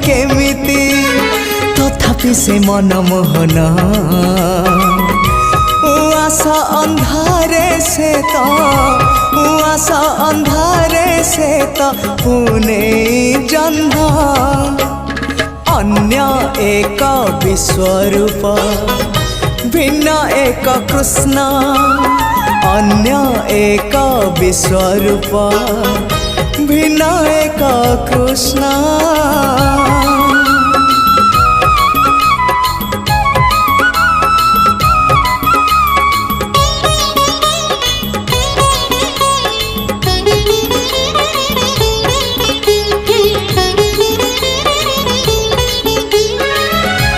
केमिति तथापि से मनमोहन आशा अंधारे से तो आशा अंधारे से तो पुणे जन्म अन्य एक विश्वरूप भिन्न एक कृष्ण अन्य एक विश्वरूप भिन्न एक कृष्ण।